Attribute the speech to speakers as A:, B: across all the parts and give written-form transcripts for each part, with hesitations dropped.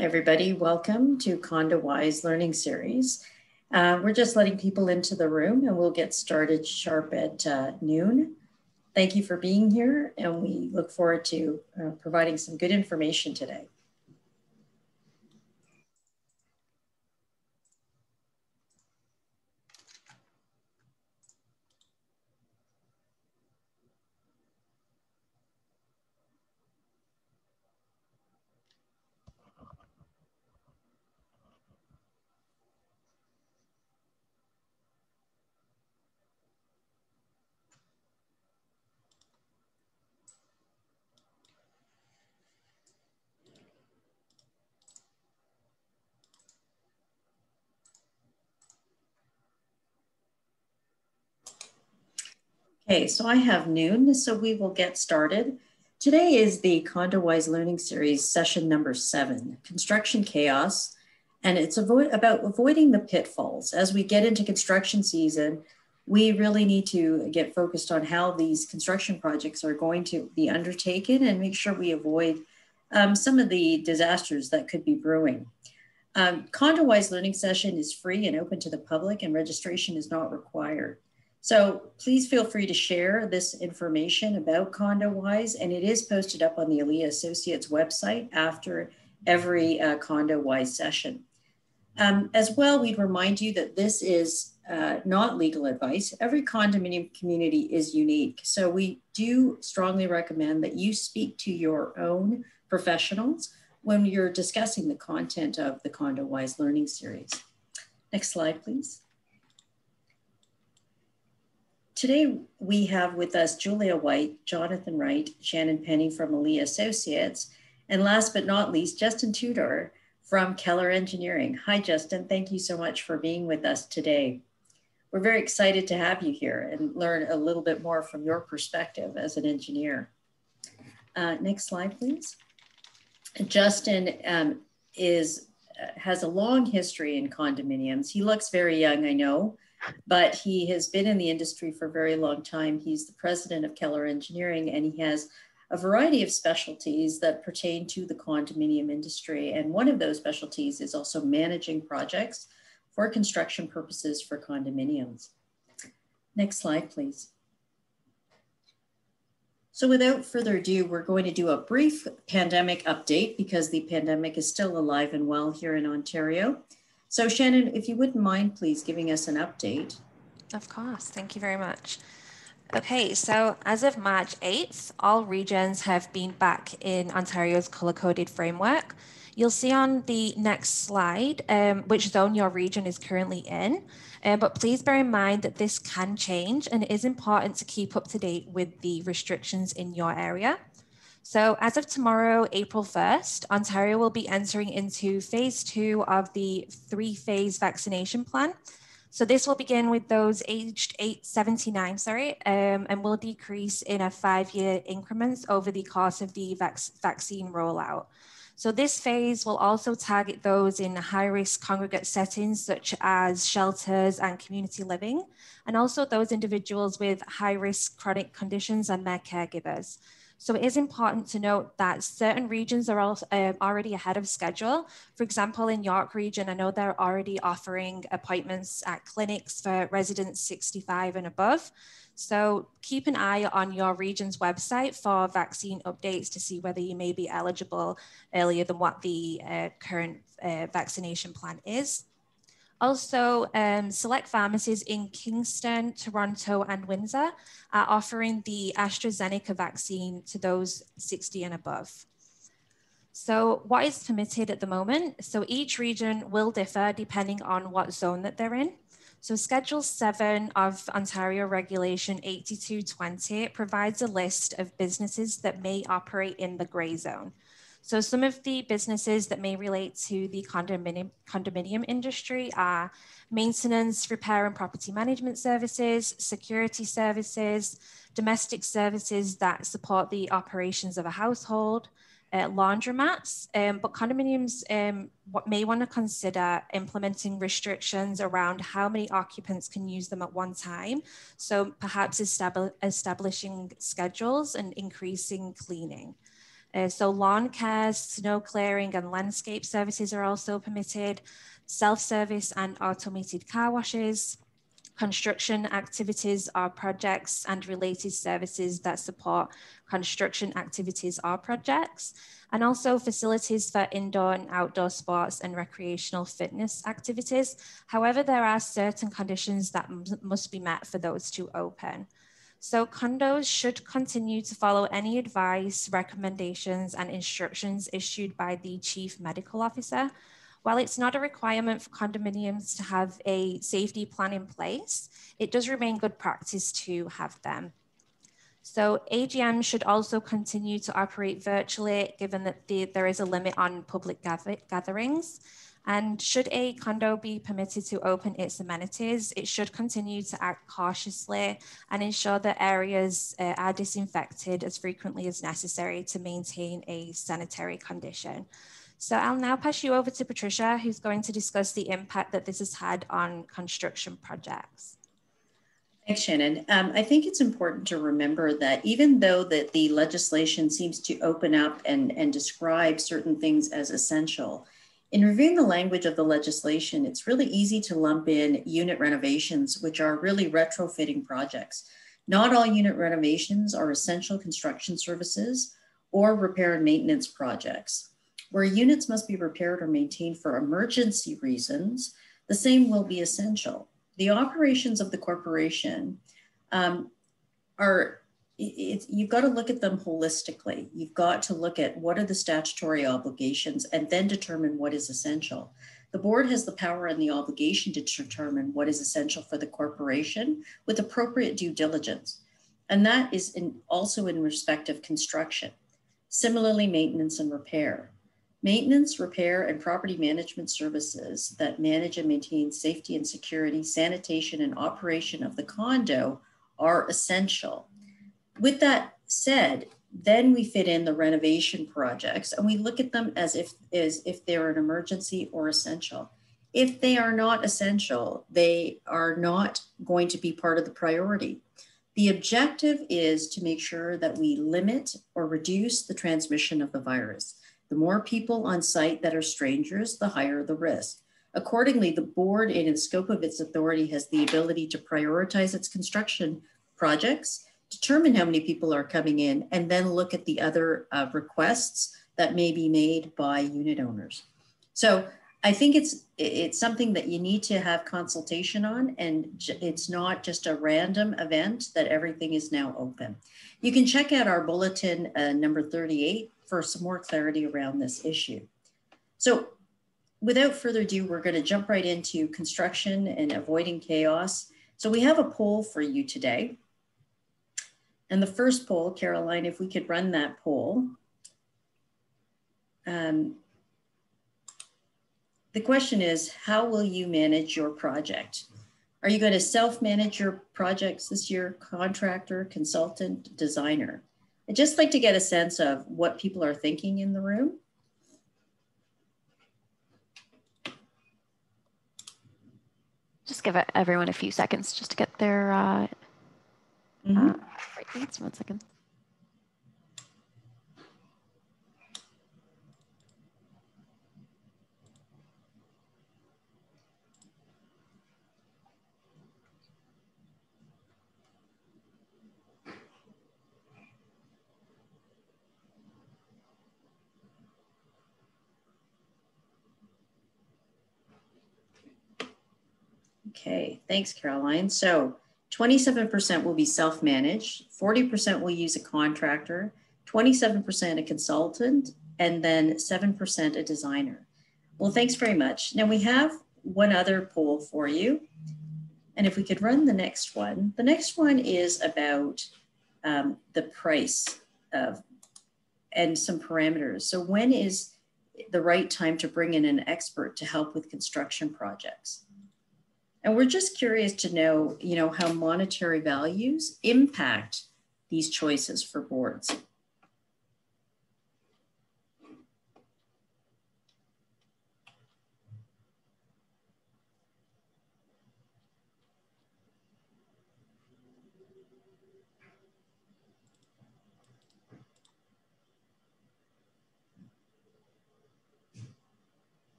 A: Everybody, welcome to CondoWise Learning Series. We're just letting people into the room and we'll get started sharp at noon. Thank you for being here and we look forward to providing some good information today. Okay, so I have noon, so we will get started. Today is the CondoWise Learning Series session number 7, Construction Chaos, and it's about avoiding the pitfalls. As we get into construction season, we really need to get focused on how these construction projects are going to be undertaken and make sure we avoid some of the disasters that could be brewing. CondoWise Learning Session is free and open to the public and registration is not required. So please feel free to share this information about CondoWise, and it is posted up on the Alia Associates website after every CondoWise session. As well, we'd remind you that this is not legal advice. Every condominium community is unique. So we do strongly recommend that you speak to your own professionals when you're discussing the content of the CondoWise Learning Series. Next slide, please. Today, we have with us Julia White, Jonathan Wright, Shannon Penny from Alia Associates, and last but not least, Justin Tudor from Keller Engineering. Hi, Justin. Thank you so much for being with us today. We're very excited to have you here and learn a little bit more from your perspective as an engineer. Next slide, please. Justin has a long history in condominiums. He looks very young, I know, but he has been in the industry for a very long time. He's the president of Keller Engineering, and he has a variety of specialties that pertain to the condominium industry. And one of those specialties is also managing projects for construction purposes for condominiums. Next slide, please. So without further ado, we're going to do a brief pandemic update because the pandemic is still alive and well here in Ontario. So Shannon, if you wouldn't mind, please giving us an update.
B: Of course, thank you very much. Okay, so as of March 8th, all regions have been back in Ontario's color-coded framework. You'll see on the next slide which zone your region is currently in, but please bear in mind that this can change and it is important to keep up to date with the restrictions in your area. So as of tomorrow, April 1st, Ontario will be entering into phase 2 of the 3-phase vaccination plan. So this will begin with those aged 79, and will decrease in a 5-year increments over the course of the vaccine rollout. So this phase will also target those in high-risk congregate settings, such as shelters and community living, and also those individuals with high-risk chronic conditions and their caregivers. So it is important to note that certain regions are also, already ahead of schedule. For example, in York region, I know they're already offering appointments at clinics for residents 65 and above. So keep an eye on your region's website for vaccine updates to see whether you may be eligible earlier than what the current vaccination plan is. Also, select pharmacies in Kingston, Toronto, and Windsor are offering the AstraZeneca vaccine to those 60 and above. So what is permitted at the moment? So each region will differ depending on what zone that they're in. So Schedule 7 of Ontario Regulation 8220 provides a list of businesses that may operate in the gray zone. So some of the businesses that may relate to the condominium industry are maintenance, repair and property management services, security services, domestic services that support the operations of a household, laundromats, but condominiums may want to consider implementing restrictions around how many occupants can use them at one time. So perhaps establishing schedules and increasing cleaning. So lawn care, snow clearing, and landscape services are also permitted. Self-service and automated car washes. Construction activities or projects and related services that support construction activities or projects, and also facilities for indoor and outdoor sports and recreational fitness activities. However, there are certain conditions that must be met for those to open. So condos should continue to follow any advice, recommendations, and instructions issued by the Chief Medical Officer. While it's not a requirement for condominiums to have a safety plan in place, it does remain good practice to have them. So AGM should also continue to operate virtually, given that there is a limit on public gatherings. And should a condo be permitted to open its amenities, it should continue to act cautiously and ensure that areas are disinfected as frequently as necessary to maintain a sanitary condition. So I'll now pass you over to Patricia, who's going to discuss the impact that this has had on construction projects.
A: Thanks, Shannon. I think it's important to remember that even though that the legislation seems to open up and describe certain things as essential, in reviewing the language of the legislation, it's really easy to lump in unit renovations, which are really retrofitting projects. Not all unit renovations are essential construction services or repair and maintenance projects. Where units must be repaired or maintained for emergency reasons, the same will be essential. The operations of the corporation you've got to look at them holistically. You've got to look at what are the statutory obligations and then determine what is essential. The board has the power and the obligation to determine what is essential for the corporation with appropriate due diligence. And that is also in respect of construction. Similarly, maintenance and repair. Maintenance, repair, and property management services that manage and maintain safety and security, sanitation, and operation of the condo are essential. With that said, then we fit in the renovation projects and we look at them as if they're an emergency or essential. If they are not essential, they are not going to be part of the priority. The objective is to make sure that we limit or reduce the transmission of the virus. The more people on site that are strangers, the higher the risk. Accordingly, the board, in the scope of its authority, has the ability to prioritize its construction projects, determine how many people are coming in, and then look at the other requests that may be made by unit owners. So I think it's something that you need to have consultation on, and it's not just a random event that everything is now open. You can check out our bulletin number 38 for some more clarity around this issue. So without further ado, we're going to jump right into construction and avoiding chaos. So we have a poll for you today. And the first poll, Caroline, if we could run that poll. The question is, how will you manage your project? Are you going to self-manage your projects this year, contractor, consultant, designer? I'd just like to get a sense of what people are thinking in the room.
C: Just give everyone a few seconds just to get their rates. 1 second.
A: Okay, thanks, Caroline. So 27% will be self-managed, 40% will use a contractor, 27% a consultant, and then 7% a designer. Well, thanks very much. Now we have one other poll for you. And if we could run the next one is about the price of and some parameters. So when is the right time to bring in an expert to help with construction projects? And we're just curious to know, how monetary values impact these choices for boards.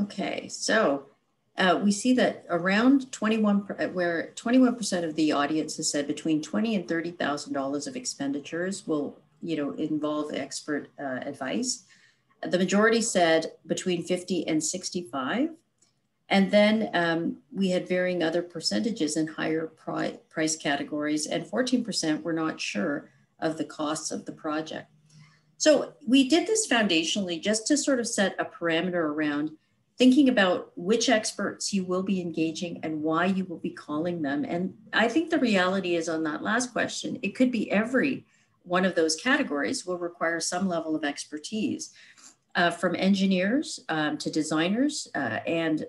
A: Okay, so we see that around 21% of the audience has said between $20,000 and $30,000 of expenditures will, involve expert advice. The majority said between 50 and 65. And then we had varying other percentages in higher price categories, and 14% were not sure of the costs of the project. So we did this foundationally just to sort of set a parameter around thinking about which experts you will be engaging and why you will be calling them. And I think the reality is, on that last question, it could be every one of those categories will require some level of expertise, from engineers to designers and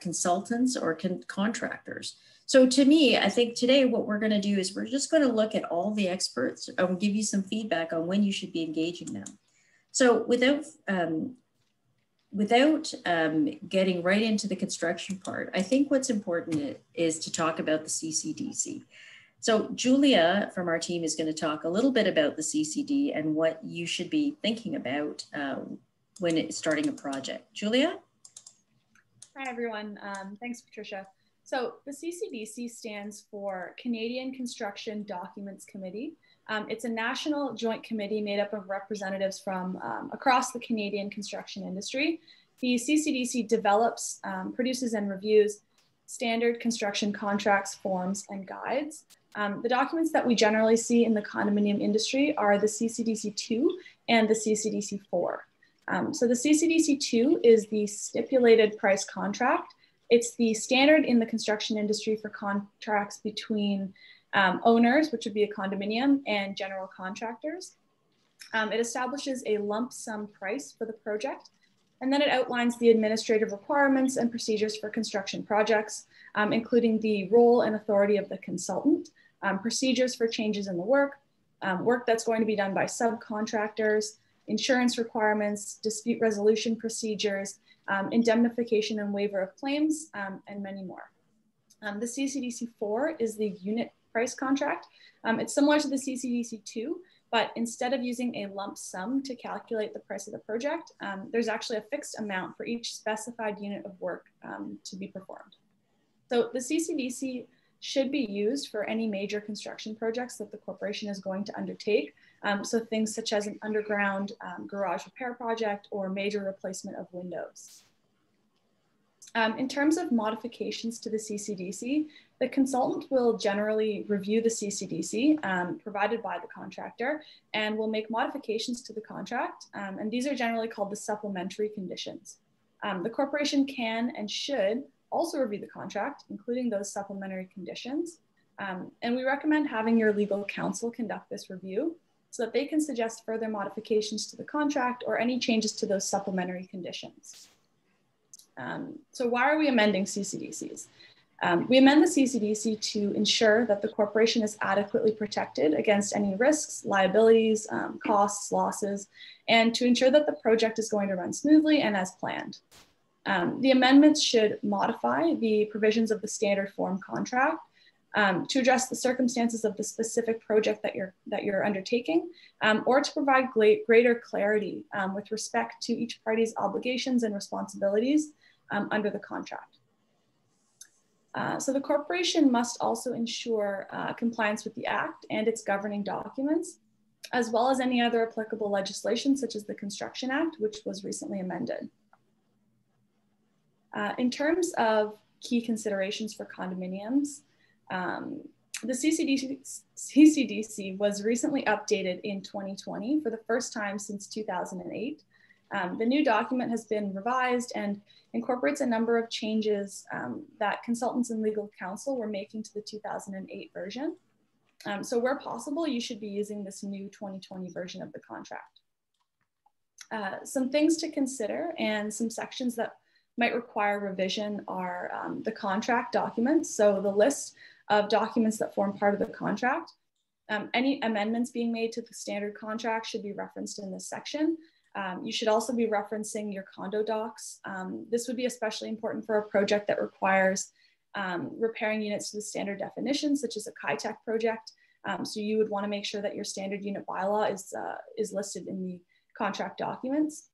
A: consultants or contractors. So to me, I think today what we're going to do is we're just going to look at all the experts and give you some feedback on when you should be engaging them. So without getting right into the construction part, I think what's important is to talk about the CCDC. So Julia from our team is going to talk a little bit about the CCD and what you should be thinking about when starting a project. Julia?
D: Hi, everyone. Thanks, Patricia. So the CCDC stands for Canadian Construction Documents Committee. It's a national joint committee made up of representatives from across the Canadian construction industry. The CCDC develops, produces, and reviews standard construction contracts, forms, and guides. The documents that we generally see in the condominium industry are the CCDC-2 and the CCDC-4. So the CCDC-2 is the stipulated price contract. It's the standard in the construction industry for contracts between owners, which would be a condominium, and general contractors. It establishes a lump sum price for the project, and then it outlines the administrative requirements and procedures for construction projects, including the role and authority of the consultant, procedures for changes in the work, work that's going to be done by subcontractors, insurance requirements, dispute resolution procedures, indemnification and waiver of claims, and many more. The CCDC-4 is the unit price contract. It's similar to the CCDC-2, but instead of using a lump sum to calculate the price of the project, there's actually a fixed amount for each specified unit of work to be performed. So the CCDC should be used for any major construction projects that the corporation is going to undertake. So things such as an underground garage repair project or major replacement of windows. In terms of modifications to the CCDC, the consultant will generally review the CCDC provided by the contractor and will make modifications to the contract. And these are generally called the supplementary conditions. The corporation can and should also review the contract, including those supplementary conditions. And we recommend having your legal counsel conduct this review so that they can suggest further modifications to the contract or any changes to those supplementary conditions. So why are we amending CCDCs? We amend the CCDC to ensure that the corporation is adequately protected against any risks, liabilities, costs, losses, and to ensure that the project is going to run smoothly and as planned. The amendments should modify the provisions of the standard form contract to address the circumstances of the specific project that you're undertaking, or to provide greater clarity with respect to each party's obligations and responsibilities under the contract. So the corporation must also ensure compliance with the Act and its governing documents, as well as any other applicable legislation such as the Construction Act, which was recently amended. In terms of key considerations for condominiums, the CCDC was recently updated in 2020 for the first time since 2008. The new document has been revised and incorporates a number of changes that consultants and legal counsel were making to the 2008 version. So where possible, you should be using this new 2020 version of the contract. Some things to consider and some sections that might require revision are the contract documents. So the list of documents that form part of the contract. Any amendments being made to the standard contract should be referenced in this section. You should also be referencing your condo docs. This would be especially important for a project that requires repairing units to the standard definitions, such as a KITEC project. So you would want to make sure that your standard unit bylaw is listed in the contract documents.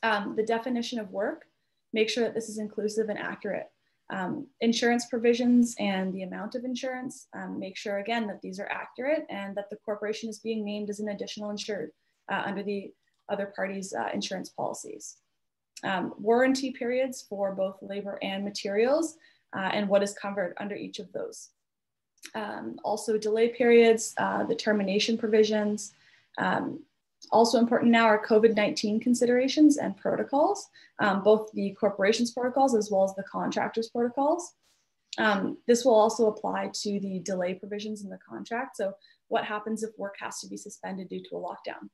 D: The definition of work, make sure that this is inclusive and accurate. Insurance provisions and the amount of insurance, make sure again that these are accurate and that the corporation is being named as an additional insured under the other party's insurance policies. Warranty periods for both labor and materials and what is covered under each of those. Also delay periods, the termination provisions. Also important now are COVID-19 considerations and protocols, both the corporation's protocols as well as the contractor's protocols. This will also apply to the delay provisions in the contract. So what happens if work has to be suspended due to a lockdown?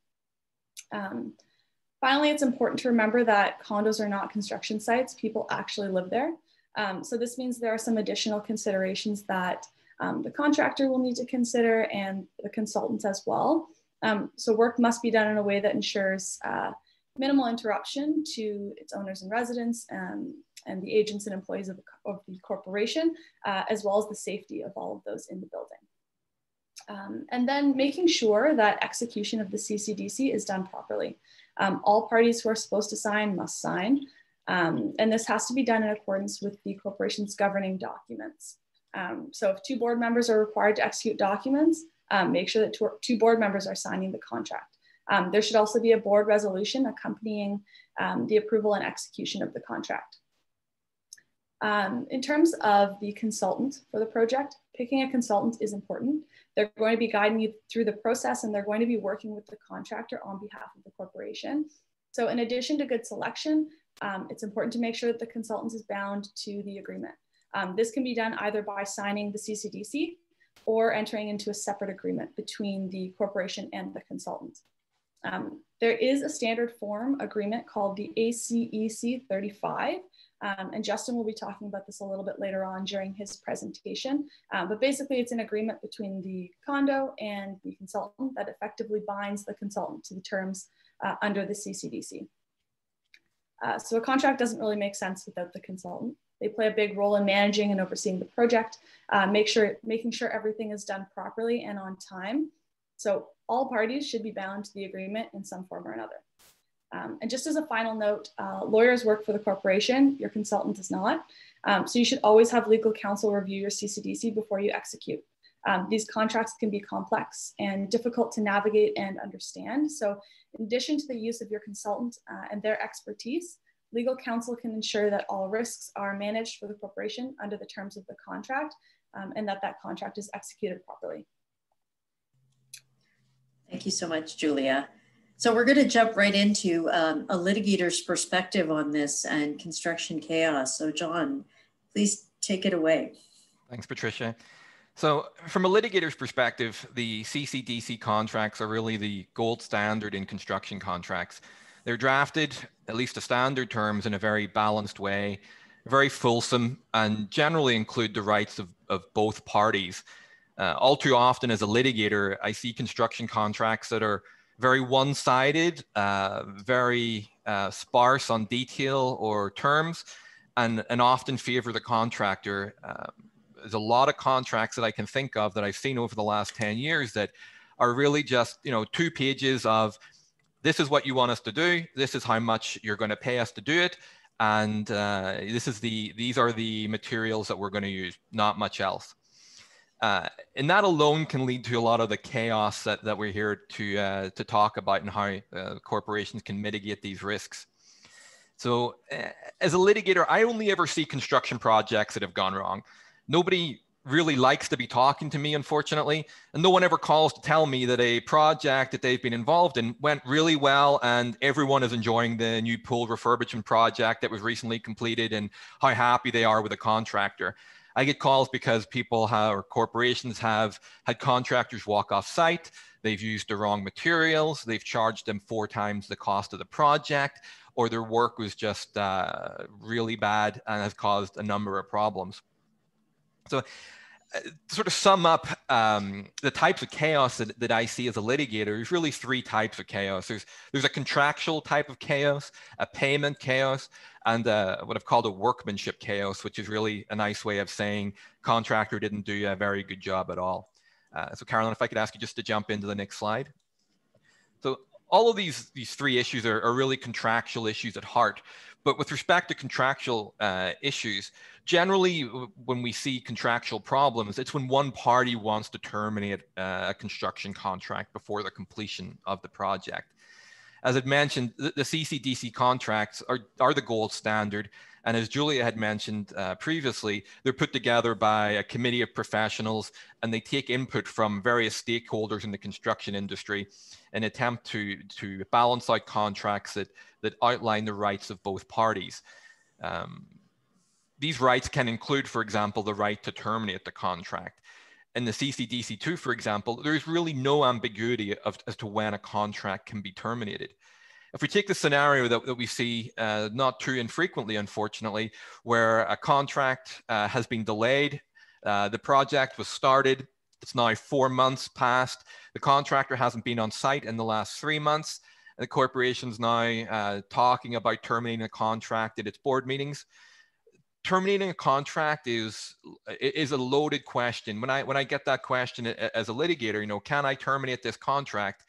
D: Finally, it's important to remember that condos are not construction sites. People actually live there. So this means there are some additional considerations that the contractor will need to consider and the consultants as well. So work must be done in a way that ensures minimal interruption to its owners and residents and the agents and employees of the corporation, as well as the safety of all of those in the building. And then making sure that execution of the CCDC is done properly. All parties who are supposed to sign must sign. And this has to be done in accordance with the corporation's governing documents. So if 2 board members are required to execute documents, make sure that two board members are signing the contract. There should also be a board resolution accompanying the approval and execution of the contract. In terms of the consultant for the project, picking a consultant is important. They're going to be guiding you through the process and they're going to be working with the contractor on behalf of the corporation. So in addition to good selection, it's important to make sure that the consultant is bound to the agreement. This can be done either by signing the CCDC or entering into a separate agreement between the corporation and the consultant. There is a standard form agreement called the ACEC 35, and Justin will be talking about this a little bit later on during his presentation. But basically it's an agreement between the condo and the consultant that effectively binds the consultant to the terms under the CCDC. So a contract doesn't really make sense without the consultant. They play a big role in managing and overseeing the project, making sure everything is done properly and on time. So all parties should be bound to the agreement in some form or another. And just as a final note, lawyers work for the corporation, your consultant does not. So you should always have legal counsel review your CCDC before you execute. These contracts can be complex and difficult to navigate and understand. So in addition to the use of your consultant and their expertise, legal counsel can ensure that all risks are managed for the corporation under the terms of the contract and that contract is executed properly.
A: Thank you so much, Julia. So we're going to jump right into a litigator's perspective on this and construction chaos. So John, please take it away.
E: Thanks, Patricia. So from a litigator's perspective, the CCDC contracts are really the gold standard in construction contracts. They're drafted, at least to standard terms, in a very balanced way, very fulsome, and generally include the rights of both parties. All too often as a litigator, I see construction contracts that are very one-sided, very sparse on detail or terms, and often favor the contractor. There's a lot of contracts that I can think of that I've seen over the last 10 years that are really just, 2 pages of, this is what you want us to do, this is how much you're going to pay us to do it, and these are the materials that we're going to use, not much else. And that alone can lead to a lot of the chaos that we're here to talk about, and how corporations can mitigate these risks. So as a litigator, I only ever see construction projects that have gone wrong. Nobody really likes to be talking to me, unfortunately, and no one ever calls to tell me that a project that they've been involved in went really well and everyone is enjoying the new pool refurbishment project that was recently completed and how happy they are with the contractor. I get calls because people or corporations have had contractors walk off site, they've used the wrong materials, they've charged them 4 times the cost of the project, or their work was just really bad and has caused a number of problems. So to sort of sum up the types of chaos that I see as a litigator, there's really 3 types of chaos. There's a contractual type of chaos, a payment chaos, and what I've called a workmanship chaos, which is really a nice way of saying contractor didn't do a very good job at all. So Caroline, if I could ask you just to jump into the next slide. So all of these three issues are really contractual issues at heart. But with respect to contractual issues, generally when we see contractual problems, it's when one party wants to terminate a construction contract before the completion of the project. As I'd mentioned, the CCDC contracts are the gold standard. And as Julia had mentioned previously, they're put together by a committee of professionals, and they take input from various stakeholders in the construction industry in an attempt to balance out contracts that outline the rights of both parties. These rights can include, for example, the right to terminate the contract. In the CCDC2, for example, there's really no ambiguity as to when a contract can be terminated. If we take the scenario that we see not too infrequently, unfortunately, where a contract has been delayed, the project was started, it's now 4 months past, the contractor hasn't been on site in the last 3 months, and the corporation's now talking about terminating a contract at its board meetings. Terminating a contract is a loaded question. When I get that question as a litigator, you know, can I terminate this contract?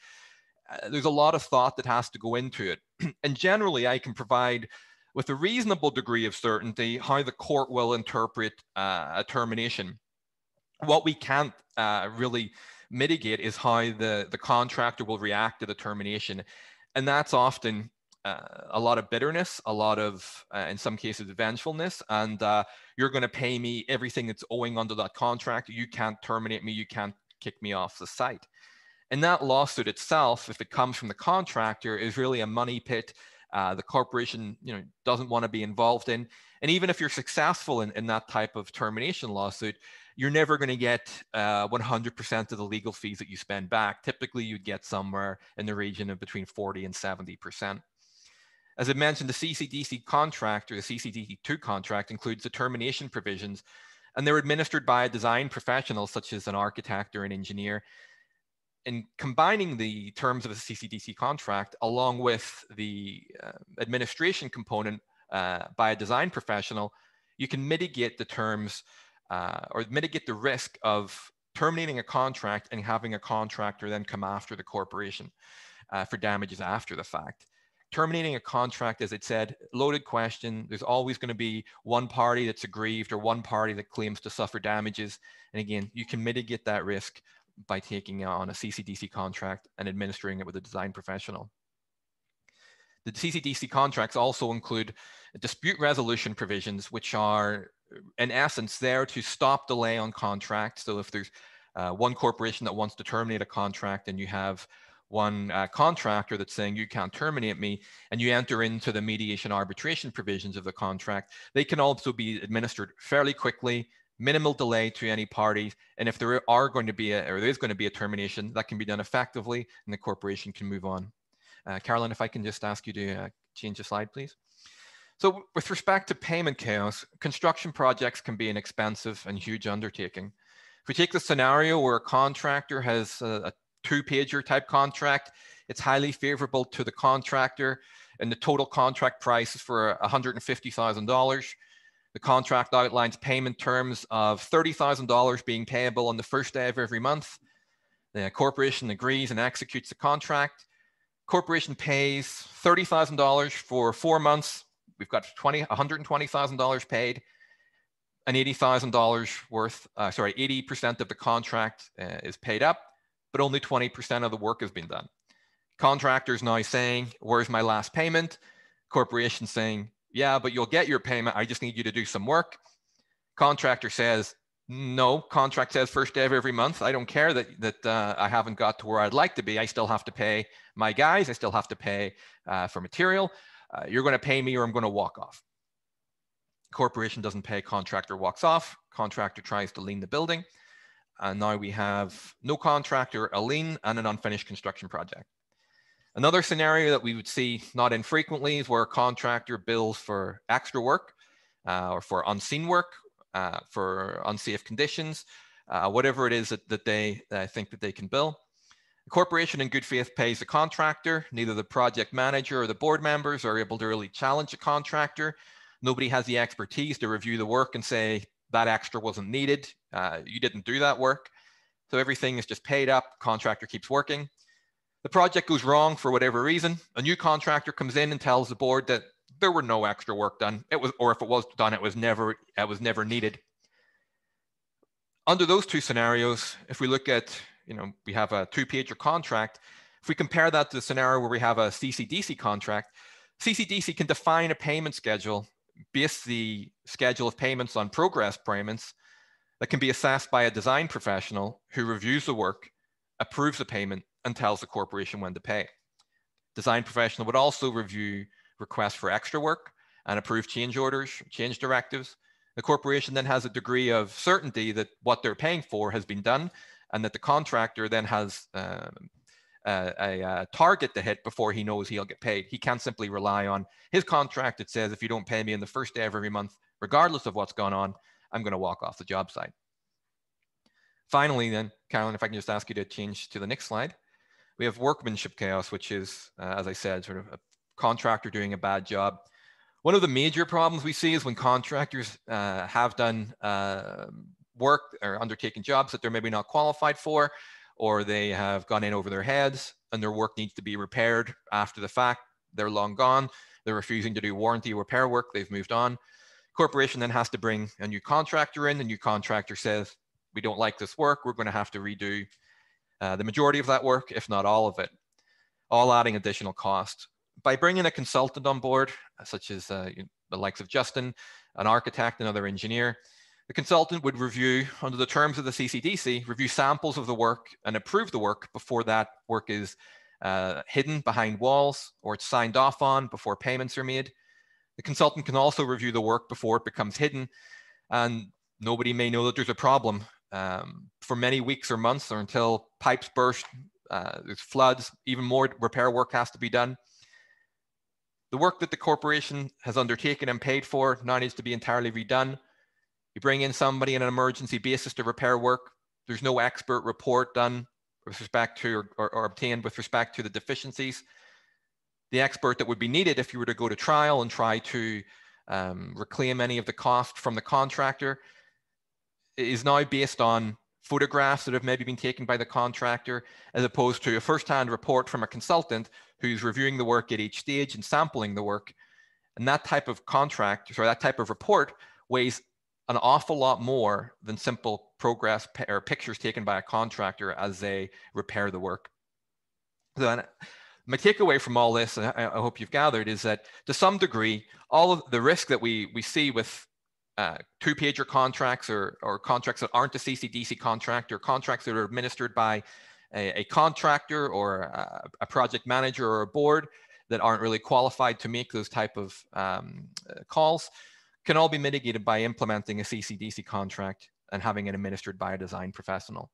E: There's a lot of thought that has to go into it. And generally, I can provide, with a reasonable degree of certainty, how the court will interpret a termination. What we can't really mitigate is how the contractor will react to the termination. And that's often a lot of bitterness, a lot of, in some cases, vengefulness, and you're going to pay me everything that's owing under that contract. You can't terminate me. You can't kick me off the site. And that lawsuit itself, if it comes from the contractor, is really a money pit. The corporation, you know, doesn't want to be involved in. And even if you're successful in that type of termination lawsuit, you're never going to get 100% of the legal fees that you spend back. Typically, you'd get somewhere in the region of between 40 and 70%. As I mentioned, the CCDC contract, or the CCDC2 contract, includes the termination provisions, and they're administered by a design professional, such as an architect or an engineer. And combining the terms of a CCDC contract along with the administration component by a design professional, you can mitigate the terms or mitigate the risk of terminating a contract and having a contractor then come after the corporation for damages after the fact. Terminating a contract, as it said, loaded question. There's always going to be one party that's aggrieved or one party that claims to suffer damages. And again, you can mitigate that risk by taking on a CCDC contract and administering it with a design professional. The CCDC contracts also include dispute resolution provisions, which are in essence there to stop delay on contracts. So if there's one corporation that wants to terminate a contract and you have one contractor that's saying you can't terminate me, and you enter into the mediation arbitration provisions of the contract, they can also be administered fairly quickly, minimal delay to any party. And if there is going to be a termination, that can be done effectively and the corporation can move on. Carolyn, if I can just ask you to change the slide, please. So with respect to payment chaos, construction projects can be an expensive and huge undertaking. If we take the scenario where a contractor has a two-pager type contract, it's highly favorable to the contractor, and the total contract price is for $150,000. The contract outlines payment terms of $30,000 being payable on the first day of every month. The corporation agrees and executes the contract. Corporation pays $30,000 for 4 months. We've got $120,000 paid, and $80,000 worth, 80% of the contract is paid up, but only 20% of the work has been done. Contractor's now saying, where's my last payment? Corporation saying, yeah, but you'll get your payment. I just need you to do some work. Contractor says, no, contract says first day of every month. I don't care that I haven't got to where I'd like to be. I still have to pay my guys. I still have to pay for material. You're going to pay me or I'm going to walk off. Corporation doesn't pay, contractor walks off. Contractor tries to lien the building. And now we have no contractor, a lien, and an unfinished construction project. Another scenario that we would see not infrequently is where a contractor bills for extra work or for unseen work, for unsafe conditions, whatever it is that they think that they can bill. The corporation in good faith pays the contractor. Neither the project manager or the board members are able to really challenge the contractor. Nobody has the expertise to review the work and say that extra wasn't needed. You didn't do that work. So everything is just paid up. Contractor keeps working. The project goes wrong for whatever reason. A new contractor comes in and tells the board that there were no extra work done. Or if it was done, it was never needed. Under those two scenarios, if we look at, we have a 2-pager contract. If we compare that to the scenario where we have a CCDC contract, CCDC can define a payment schedule, base the schedule of payments on progress payments that can be assessed by a design professional who reviews the work, approves the payment, and tells the corporation when to pay. Design professional would also review requests for extra work and approve change orders, change directives. The corporation then has a degree of certainty that what they're paying for has been done, and that the contractor then has a target to hit before he knows he'll get paid. He can't simply rely on his contract that says, if you don't pay me in the first day of every month, regardless of what's gone on, I'm going to walk off the job site. Finally, then, Carolyn, if I can just ask you to change to the next slide. We have workmanship chaos, which is, as I said, sort of a contractor doing a bad job. One of the major problems we see is when contractors have done work or undertaken jobs that they're maybe not qualified for, or they have gone in over their heads and their work needs to be repaired after the fact. They're long gone. They're refusing to do warranty repair work. They've moved on. Corporation then has to bring a new contractor in. The new contractor says, we don't like this work. We're going to have to redo the majority of that work, if not all of it, all adding additional cost. By bringing a consultant on board, such as the likes of Justin, an architect, another engineer, the consultant would review, under the terms of the CCDC, review samples of the work and approve the work before that work is hidden behind walls or it's signed off on before payments are made. The consultant can also review the work before it becomes hidden, and nobody may know that there's a problem for many weeks or months, or until pipes burst, there's floods, even more repair work has to be done. The work that the corporation has undertaken and paid for now needs to be entirely redone. You bring in somebody on an emergency basis to repair work. There's no expert report done with respect to or obtained with respect to the deficiencies. The expert that would be needed if you were to go to trial and try to reclaim any of the cost from the contractor is now based on photographs that have maybe been taken by the contractor, as opposed to a first-hand report from a consultant who's reviewing the work at each stage and sampling the work. And that type of contract, or that type of report, weighs an awful lot more than simple progress or pictures taken by a contractor as they repair the work. So my takeaway from all this, and I hope you've gathered, is that to some degree, all of the risk that we see with 2-pager contracts or contracts that aren't a CCDC contract, or contracts that are administered by a contractor or a project manager or a board that aren't really qualified to make those type of calls, can all be mitigated by implementing a CCDC contract and having it administered by a design professional.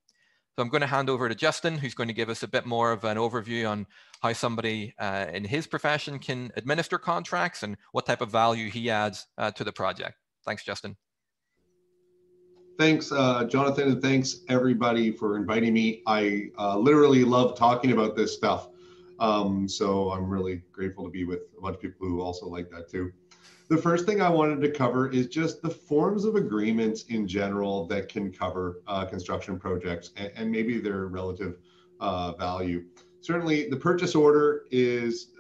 E: So I'm going to hand over to Justin, who's going to give us a bit more of an overview on how somebody in his profession can administer contracts and what type of value he adds to the project. Thanks, Justin.
F: Thanks, Jonathan, and thanks everybody for inviting me. I literally love talking about this stuff. So I'm really grateful to be with a bunch of people who also like that too. The first thing I wanted to cover is just the forms of agreements in general that can cover construction projects and maybe their relative value. Certainly, the purchase order is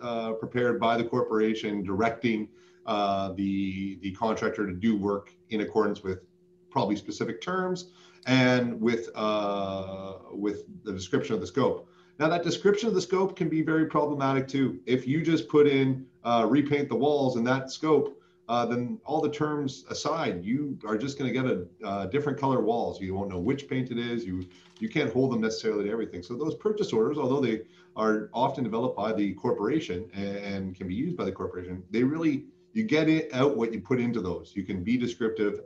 F: prepared by the corporation directing the contractor to do work in accordance with probably specific terms and with the description of the scope. Now, that description of the scope can be very problematic too. If you just put in repaint the walls in that scope, then all the terms aside, you are just going to get different color walls. You won't know which paint it is. You can't hold them necessarily to everything. So those purchase orders, although they are often developed by the corporation and can be used by the corporation, they really, you get it out what you put into those. You can be descriptive.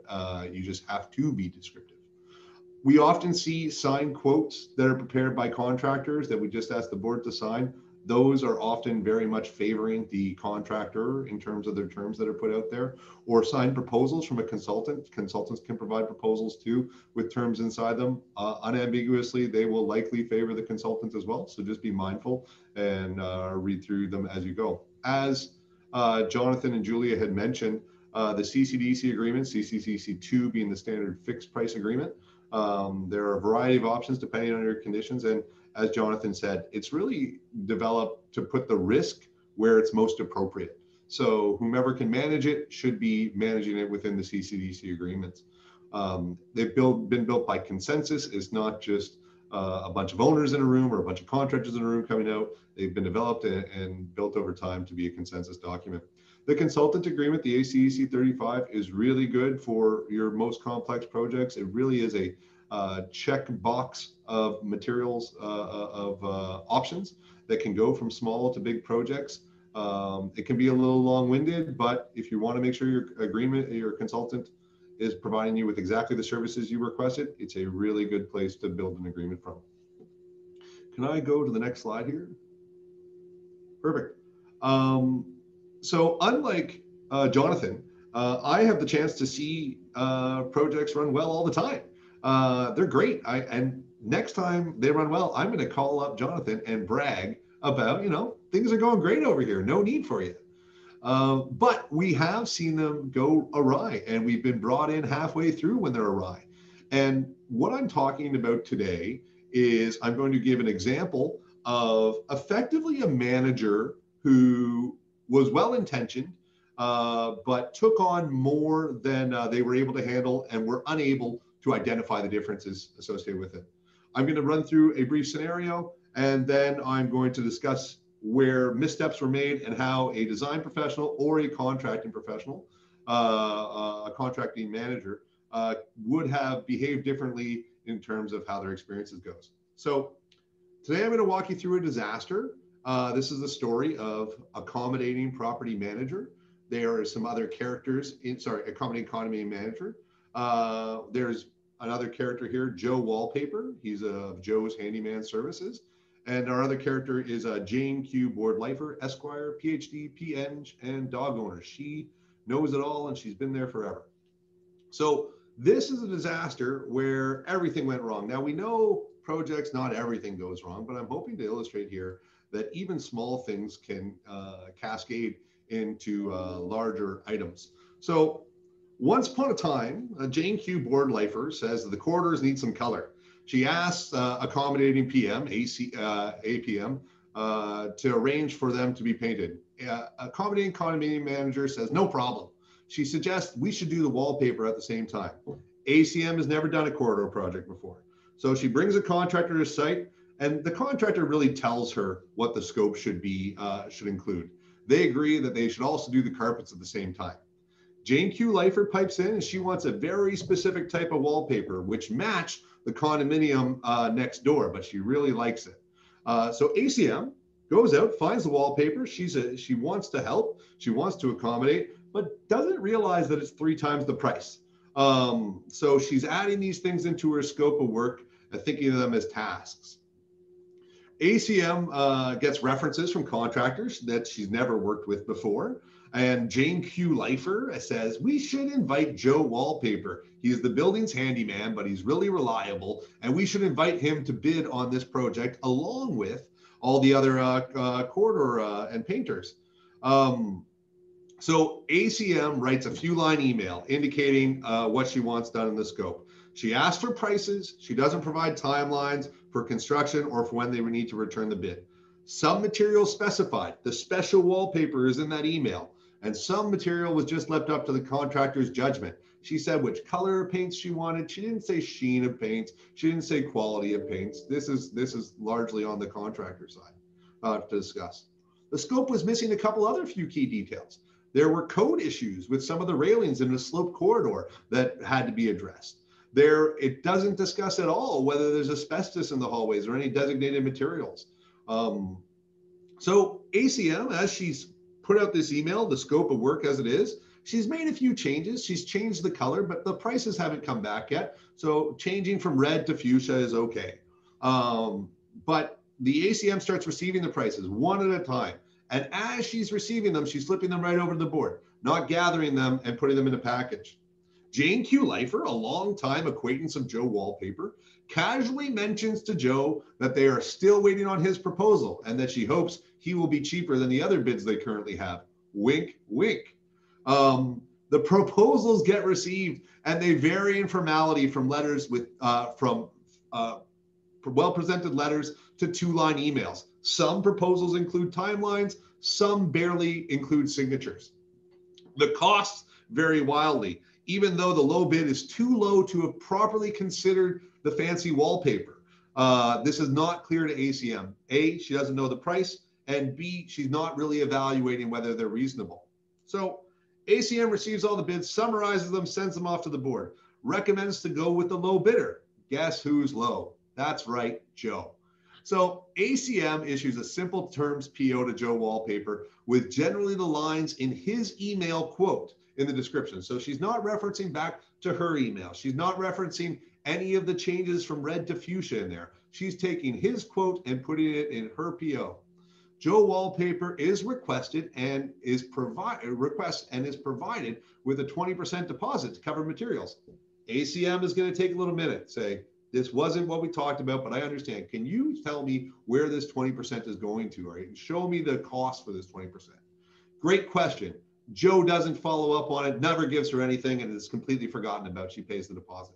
F: You just have to be descriptive. We often see signed quotes that are prepared by contractors that we just ask the board to sign. Those are often very much favoring the contractor in terms of their terms that are put out there, or signed proposals from a consultant. Consultants can provide proposals too with terms inside them. Unambiguously, they will likely favor the consultant as well. So just be mindful and read through them as you go. As Jonathan and Julia had mentioned, the CCDC agreement, CCDC 2 being the standard fixed price agreement. There are a variety of options depending on your conditions, and as Jonathan said, it's really developed to put the risk where it's most appropriate. So whomever can manage it should be managing it within the CCDC agreements. They've been built by consensus. It's not just a bunch of owners in a room or a bunch of contractors in a room coming out. They've been developed and built over time to be a consensus document. The consultant agreement, the ACEC 35, is really good for your most complex projects. It really is a check box of materials, options that can go from small to big projects. It can be a little long-winded, but if you want to make sure your consultant is providing you with exactly the services you requested, it's a really good place to build an agreement from. Can I go to the next slide here? Perfect. So unlike Jonathan, I have the chance to see projects run well all the time. They're great. And next time they run well, I'm going to call up Jonathan and brag about, things are going great over here. No need for you. But we have seen them go awry, and we've been brought in halfway through when they're awry. And what I'm talking about today is I'm going to give an example of effectively a manager who was well-intentioned, but took on more than they were able to handle and were unable to identify the differences associated with it. I'm going to run through a brief scenario, and then I'm going to discuss where missteps were made and how a design professional or a contracting professional, a contracting manager, would have behaved differently in terms of how their experiences goes. So today I'm going to walk you through a disaster. This is the story of accommodating property manager. There are some other characters accommodating condominium manager. There's another character here, Joe Wallpaper. He's of Joe's Handyman Services. And our other character is Jane Q. Board Lifer, Esquire, PhD, PN, and dog owner. She knows it all and she's been there forever. So this is a disaster where everything went wrong. Now we know projects, not everything goes wrong, but I'm hoping to illustrate here that even small things can cascade into larger items. So once upon a time, Jane Q. Board Lifer says that the corridors need some color. She asks accommodating PM, APM, to arrange for them to be painted. Accommodating condominium manager says, no problem. She suggests we should do the wallpaper at the same time. ACM has never done a corridor project before. So she brings a contractor to site, and the contractor really tells her what the scope should be, should include. They agree that they should also do the carpets at the same time. Jane Q. Lifer pipes in, and she wants a very specific type of wallpaper, which match the condominium next door, but she really likes it. So ACM goes out, finds the wallpaper. She wants to help. She wants to accommodate, but doesn't realize that it's 3 times the price. So she's adding these things into her scope of work and thinking of them as tasks. ACM gets references from contractors that she's never worked with before. And Jane Q. Lifer says, we should invite Joe Wallpaper. He's the building's handyman, but he's really reliable. And we should invite him to bid on this project along with all the other corridor and painters. So ACM writes a few line email indicating what she wants done in the scope. She asks for prices. She doesn't provide timelines for construction or for when they would need to return the bid. Some material specified. The special wallpaper is in that email. And some material was just left up to the contractor's judgment. She said which color of paints she wanted. She didn't say sheen of paints. She didn't say quality of paints. This is largely on the contractor side to discuss. The scope was missing a couple other few key details. There were code issues with some of the railings in the sloped corridor that had to be addressed. It doesn't discuss at all whether there's asbestos in the hallways or any designated materials. So ACM, as she's put out this email, the scope of work as it is, she's made a few changes. She's changed the color, but the prices haven't come back yet. So changing from red to fuchsia is okay. But the ACM starts receiving the prices one at a time. And as she's receiving them, she's flipping them right over to the board, not gathering them and putting them in a package. Jane Q. Lifer, a longtime acquaintance of Joe Wallpaper, casually mentions to Joe that they are still waiting on his proposal and that she hopes he will be cheaper than the other bids they currently have. Wink, wink. The proposals get received and they vary in formality from letters with, well-presented letters to 2-line emails. Some proposals include timelines, some barely include signatures. The costs vary wildly, even though the low bid is too low to have properly considered the fancy wallpaper. This is not clear to ACM. A, she doesn't know the price, and B, she's not really evaluating whether they're reasonable. So ACM receives all the bids, summarizes them, sends them off to the board, recommends to go with the low bidder. Guess who's low? That's right, Joe. So ACM issues a simple terms PO to Joe Wallpaper with generally the lines in his email quote in the description. So she's not referencing back to her email. She's not referencing any of the changes from red to fuchsia in there. She's taking his quote and putting it in her PO. Joe Wallpaper is requested and is provided with a 20% deposit to cover materials. ACM is going to take a little minute, say, this wasn't what we talked about, but I understand. Can you tell me where this 20% is going to, right? Show me the cost for this 20%. Great question. Joe doesn't follow up on it, never gives her anything, and is completely forgotten about. She pays the deposit.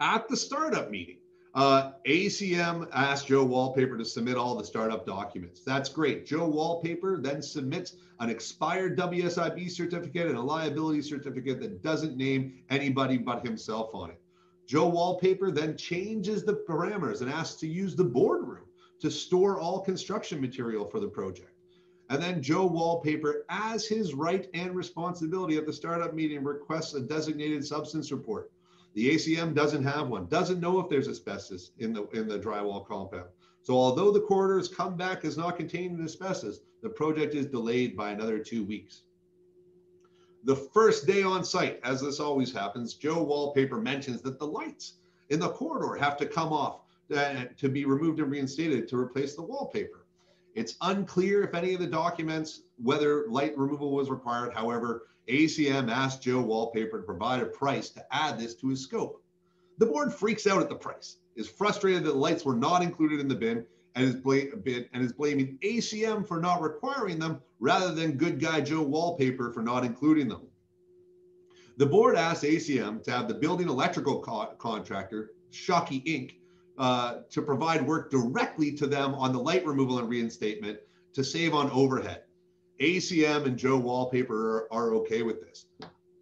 F: At the startup meeting, ACM asked Joe Wallpaper to submit all the startup documents. That's great. Joe Wallpaper then submits an expired WSIB certificate and a liability certificate that doesn't name anybody but himself on it. Joe Wallpaper then changes the parameters and asks to use the boardroom to store all construction material for the project. And then Joe Wallpaper, as his right and responsibility at the startup meeting, requests a designated substance report. The ACM doesn't have one, doesn't know if there's asbestos in the drywall compound. So although the coroner's come back as not containing asbestos, the project is delayed by another 2 weeks. The first day on site, as this always happens, Joe Wallpaper mentions that the lights in the corridor have to come off to be removed and reinstated to replace the wallpaper. It's unclear if any of the documents, whether light removal was required. However, ACM asked Joe Wallpaper to provide a price to add this to his scope. The board freaks out at the price, is frustrated that the lights were not included in the bid, and is blaming ACM for not requiring them rather than good guy Joe Wallpaper for not including them. The board asked ACM to have the building electrical contractor, Shockey Inc., to provide work directly to them on the light removal and reinstatement to save on overhead. ACM and Joe Wallpaper are okay with this.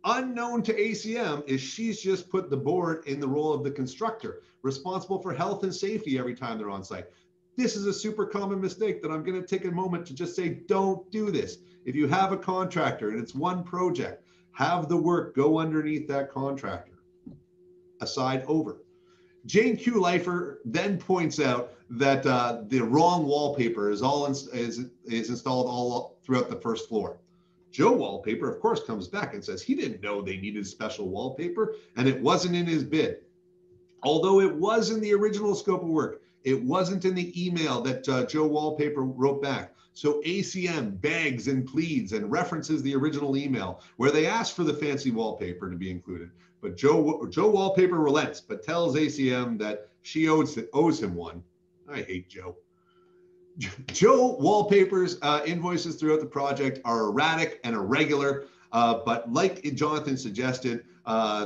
F: Unknown to ACM is she's just put the board in the role of the constructor, responsible for health and safety every time they're on site. This is a super common mistake that I'm going to take a moment to just say, don't do this. If you have a contractor and it's one project, have the work go underneath that contractor. Aside over. Jane Q. Leifer then points out that the wrong wallpaper is installed all throughout the first floor. Joe Wallpaper, of course, comes back and says he didn't know they needed special wallpaper and it wasn't in his bid. Although it was in the original scope of work, it wasn't in the email that Joe Wallpaper wrote back. So ACM begs and pleads and references the original email where they asked for the fancy wallpaper to be included. But Joe Wallpaper relents, but tells ACM that she owes him one. I hate Joe. Joe Wallpaper's invoices throughout the project are erratic and irregular, but like Jonathan suggested,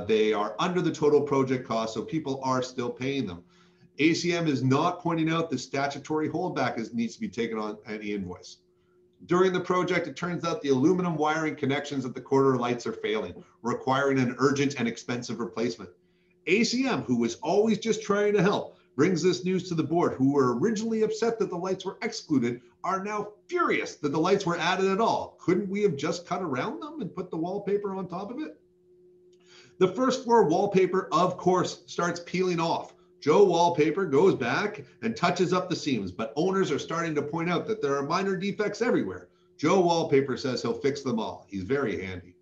F: they are under the total project cost, so people are still paying them. ACM is not pointing out the statutory holdback needs to be taken on any invoice. During the project, it turns out the aluminum wiring connections at the corridor lights are failing, requiring an urgent and expensive replacement. ACM, who was always just trying to help, brings this news to the board, who were originally upset that the lights were excluded, are now furious that the lights were added at all. Couldn't we have just cut around them and put the wallpaper on top of it? The first floor wallpaper, of course, starts peeling off. Joe Wallpaper goes back and touches up the seams, but owners are starting to point out that there are minor defects everywhere. Joe Wallpaper says he'll fix them all. He's very handy.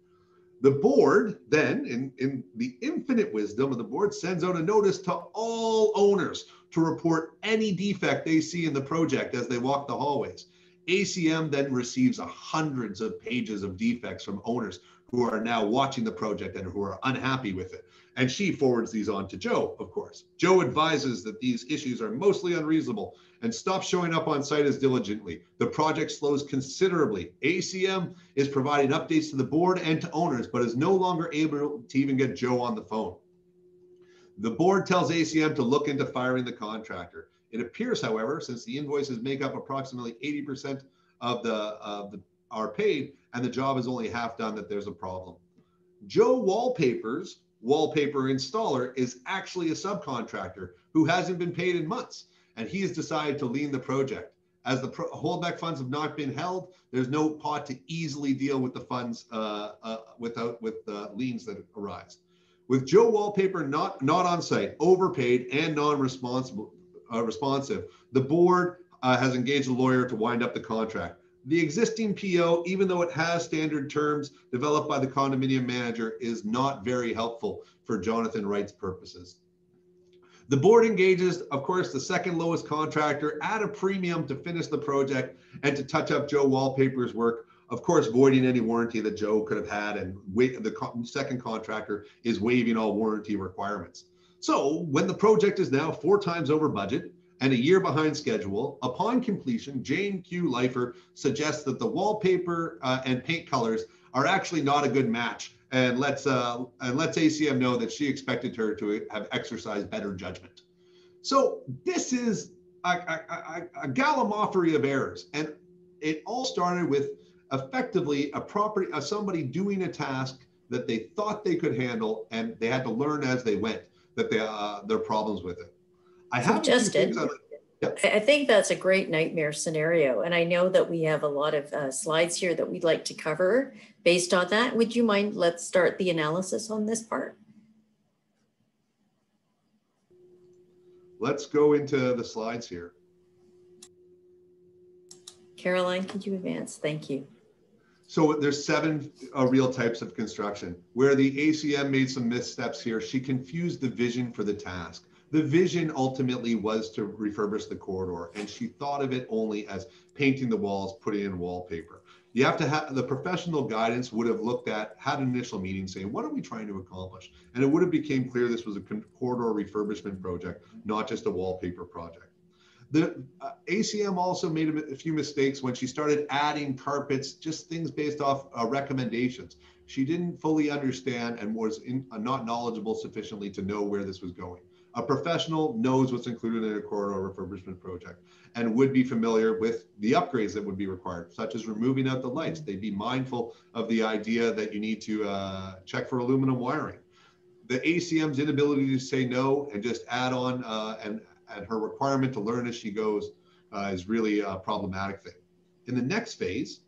F: The board then, in the infinite wisdom of the board, sends out a notice to all owners to report any defect they see in the project as they walk the hallways. ACM then receives hundreds of pages of defects from owners who are now watching the project and who are unhappy with it. And she forwards these on to Joe, of course. Joe advises that these issues are mostly unreasonable and stops showing up on site as diligently. The project slows considerably. ACM is providing updates to the board and to owners, but is no longer able to even get Joe on the phone. The board tells ACM to look into firing the contractor. It appears, however, since the invoices make up approximately 80% of the are paid and the job is only half done, that there's a problem. Joe Wallpaper's wallpaper installer is actually a subcontractor who hasn't been paid in months, and he has decided to lien the project. As the holdback funds have not been held, there's no pot to easily deal with the funds with the liens that arise. With Joe Wallpaper not on site, overpaid, and non-responsive, the board has engaged a lawyer to wind up the contract. The existing PO, even though it has standard terms developed by the condominium manager, is not very helpful for Jonathan Wright's purposes. The board engages, of course, the second lowest contractor at a premium to finish the project and to touch up Joe Wallpaper's work, of course, voiding any warranty that Joe could have had, and the second contractor is waiving all warranty requirements. So when the project is now 4 times over budget and a year behind schedule, upon completion, Jane Q. Lifer suggests that the wallpaper and paint colors are actually not a good match, and lets ACM know that she expected her to have exercised better judgment. So this is a gallimaufry of errors, and it all started with effectively somebody doing a task that they thought they could handle, and they had to learn as they went that there are problems with it. I
A: think that's a great nightmare scenario. And I know that we have a lot of slides here that we'd like to cover based on that. Would you mind, let's start the analysis on this part?
F: Let's go into the slides here.
A: Caroline, could you advance? Thank you.
F: So there's 7 real types of construction. Where the ACM made some missteps here, she confused the vision for the task. The vision ultimately was to refurbish the corridor, and she thought of it only as painting the walls, putting in wallpaper. You have to have the professional guidance would have had an initial meeting saying, what are we trying to accomplish? And it would have became clear this was a corridor refurbishment project, not just a wallpaper project. The ACM also made a few mistakes when she started adding carpets, just things based off recommendations. She didn't fully understand and was not knowledgeable sufficiently to know where this was going. A professional knows what's included in a corridor refurbishment project and would be familiar with the upgrades that would be required, such as removing out the lights. They'd be mindful of the idea that you need to check for aluminum wiring. The ACM's inability to say no and just add on and her requirement to learn as she goes is really a problematic thing. In the next phase,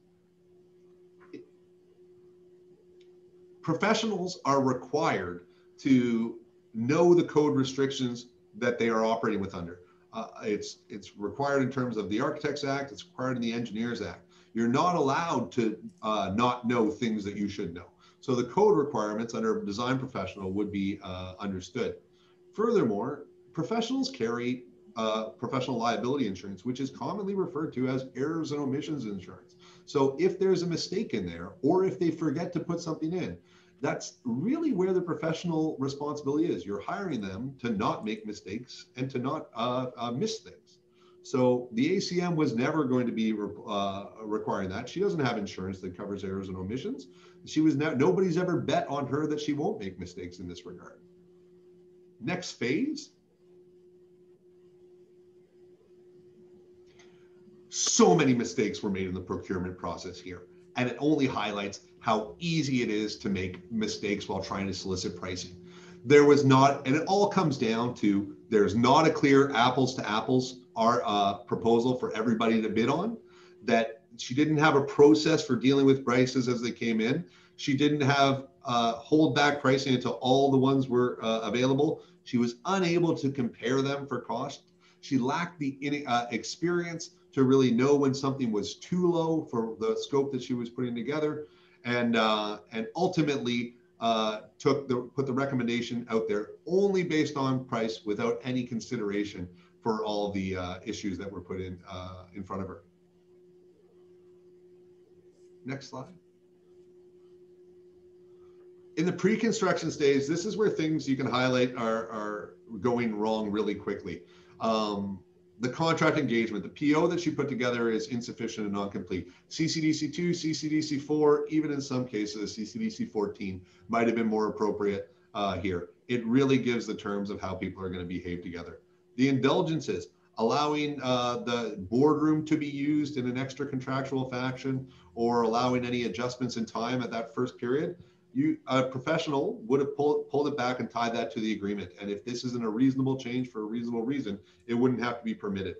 F: professionals are required to know the code restrictions that they are operating with under. It's required in terms of the Architects Act, it's required in the Engineers Act. You're not allowed to not know things that you should know. So the code requirements under a design professional would be understood. Furthermore, professionals carry professional liability insurance, which is commonly referred to as errors and omissions insurance. So if there's a mistake in there, or if they forget to put something in, that's really where the professional responsibility is. You're hiring them to not make mistakes and to not miss things. So the ACM was never going to be requiring that. She doesn't have insurance that covers errors and omissions. Nobody's ever bet on her that she won't make mistakes in this regard. Next phase. So many mistakes were made in the procurement process here, and it only highlights how easy it is to make mistakes while trying to solicit pricing. There was not, and it all comes down to, there's not a clear apples to apples proposal for everybody to bid on, that she didn't have a process for dealing with prices as they came in. She didn't have hold back pricing until all the ones were available. She was unable to compare them for cost. She lacked the experience to really know when something was too low for the scope that she was putting together, and ultimately put the recommendation out there only based on price without any consideration for all the issues that were put in front of her. Next slide. In the pre-construction stage, this is where things you can highlight are going wrong really quickly. The contract engagement, the PO that she put together is insufficient and non-complete. CCDC 2, CCDC 4, even in some cases, CCDC 14 might have been more appropriate here. It really gives the terms of how people are going to behave together. The indulgences, allowing the boardroom to be used in an extra contractual fashion, or allowing any adjustments in time at that first period, a professional would have pulled it back and tied that to the agreement. And if this isn't a reasonable change for a reasonable reason, it wouldn't have to be permitted.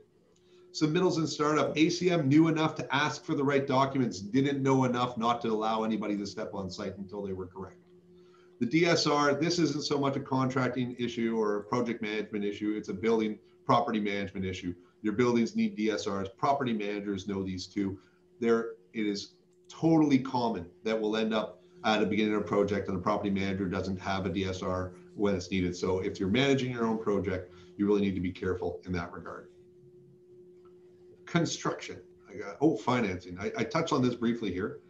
F: Submittals and startup, ACM knew enough to ask for the right documents, didn't know enough not to allow anybody to step on site until they were correct. The DSR, this isn't so much a contracting issue or a project management issue, it's a building property management issue. Your buildings need DSRs, property managers know these too. It is totally common that we'll end up at the beginning of a project and the property manager doesn't have a DSR when it's needed. So if you're managing your own project, you really need to be careful in that regard. Construction, financing. I touched on this briefly here.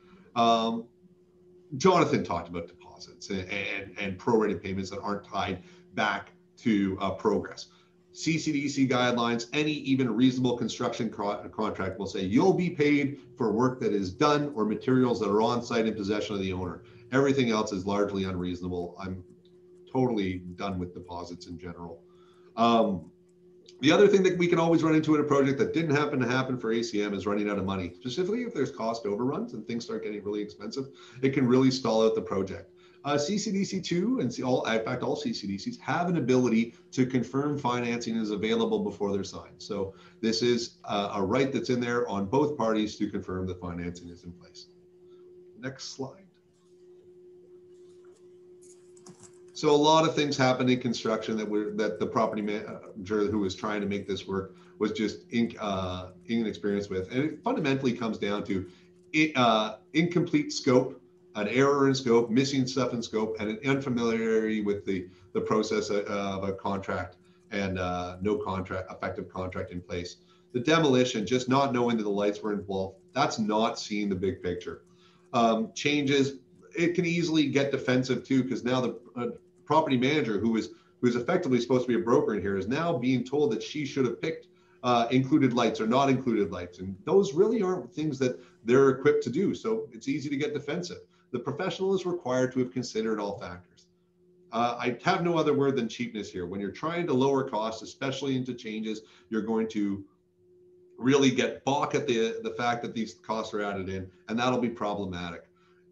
F: Jonathan talked about deposits and prorated payments that aren't tied back to progress. CCDC guidelines, any even reasonable construction contract will say you'll be paid for work that is done or materials that are on site in possession of the owner. Everything else is largely unreasonable. I'm totally done with deposits in general. The other thing that we can always run into in a project that didn't happen to happen for ACM is running out of money. Specifically, if there's cost overruns and things start getting really expensive, it can really stall out the project. CCDC2 and in fact, all CCDCs have an ability to confirm financing is available before they're signed. So this is a right that's in there on both parties to confirm the financing is in place. Next slide. So a lot of things happened in construction that the property manager who was trying to make this work was just inexperienced with. And it fundamentally comes down to incomplete scope, an error in scope, missing stuff in scope, and an unfamiliarity with the process of a contract and no effective contract in place. The demolition, just not knowing that the lights were involved, that's not seeing the big picture. Changes, it can easily get defensive too, because now the property manager who's effectively supposed to be a broker in here is now being told that she should have picked included lights or not included lights. And those really aren't things that they're equipped to do. So it's easy to get defensive. The professional is required to have considered all factors. I have no other word than cheapness here. When you're trying to lower costs, especially into changes, you're going to really get balk at the fact that these costs are added in, and that'll be problematic.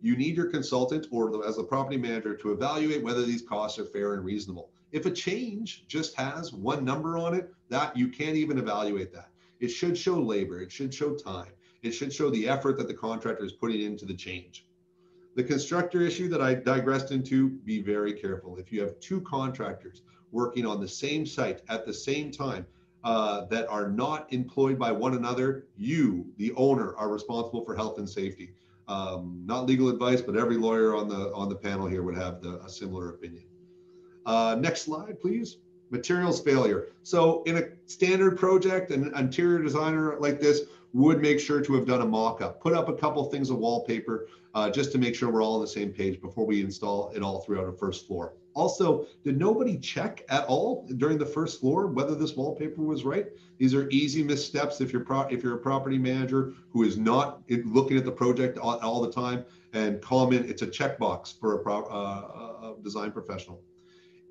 F: You need your consultant or as a property manager to evaluate whether these costs are fair and reasonable. If a change just has one number on it, that you can't even evaluate that. It should show labor, it should show time, it should show the effort that the contractor is putting into the change. The constructor issue that I digressed into, be very careful. If you have two contractors working on the same site at the same time that are not employed by one another, you, the owner, are responsible for health and safety. Not legal advice, but every lawyer on the panel here would have a similar opinion. Next slide, please. Materials failure. So in a standard project, an interior designer like this would make sure to have done a mock-up, put up a couple things of wallpaper just to make sure we're all on the same page before we install it all throughout a first floor. Also, did nobody check at all during the first floor whether this wallpaper was right? These are easy missteps if you're a property manager who is not looking at the project all the time and comment. It's a checkbox for a design professional.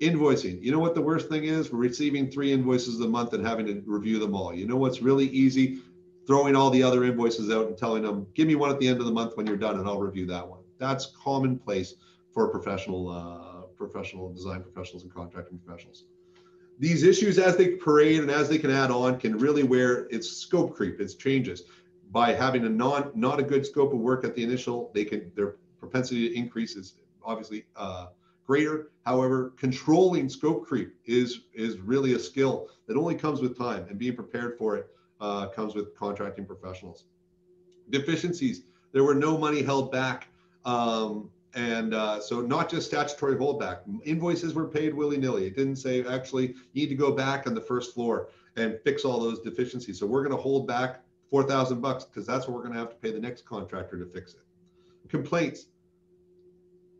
F: Invoicing. You know what the worst thing is? We're receiving 3 invoices a month and having to review them all. You know what's really easy? Throwing all the other invoices out and telling them, give me one at the end of the month when you're done and I'll review that one. That's commonplace for professional design professionals and contracting professionals. These issues, as they parade and as they can add on, can really wear its scope creep, its changes. By having a not a good scope of work at the initial, their propensity to increase is obviously greater. However, controlling scope creep is really a skill that only comes with time, and being prepared for it comes with contracting professionals. Deficiencies, there were no money held back. So not just statutory holdback, invoices were paid willy-nilly. It didn't say, actually, you need to go back on the first floor and fix all those deficiencies. So we're gonna hold back $4,000 because that's what we're gonna have to pay the next contractor to fix it. Complaints.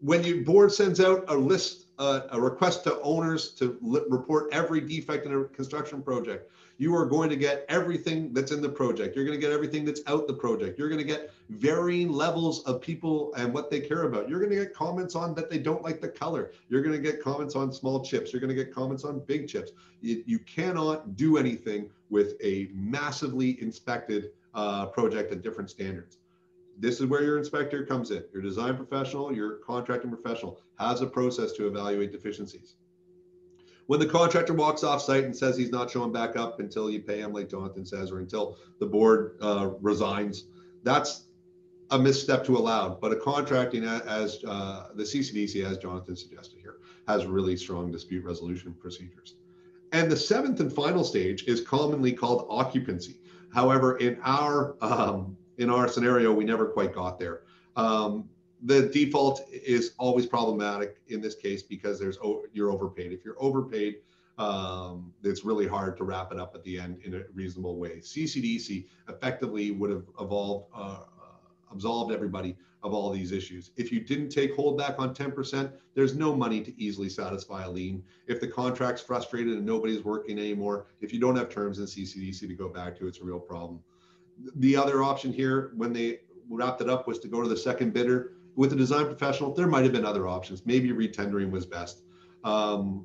F: When your board sends out a list a request to owners to report every defect in a construction project. You are going to get everything that's in the project. You're going to get everything that's out the project. You're going to get varying levels of people and what they care about. You're going to get comments on that they don't like the color. You're going to get comments on small chips. You're going to get comments on big chips. You cannot do anything with a massively inspected project at different standards. This is where your inspector comes in. Your design professional, your contracting professional has a process to evaluate deficiencies. When the contractor walks off site and says he's not showing back up until you pay him, like Jonathan says, or until the board resigns, that's a misstep to allow. But a contracting, as the CCDC, as Jonathan suggested here, has really strong dispute resolution procedures. And the seventh and final stage is commonly called occupancy. However, in our scenario, we never quite got there. The default is always problematic in this case because you're overpaid. If you're overpaid, it's really hard to wrap it up at the end in a reasonable way. CCDC effectively would have absolved everybody of all these issues. If you didn't take holdback on 10%, there's no money to easily satisfy a lien. If the contract's frustrated and nobody's working anymore, if you don't have terms in CCDC to go back to, it's a real problem. The other option here, when they wrapped it up, was to go to the second bidder. With the design professional, there might have been other options. Maybe retendering was best. And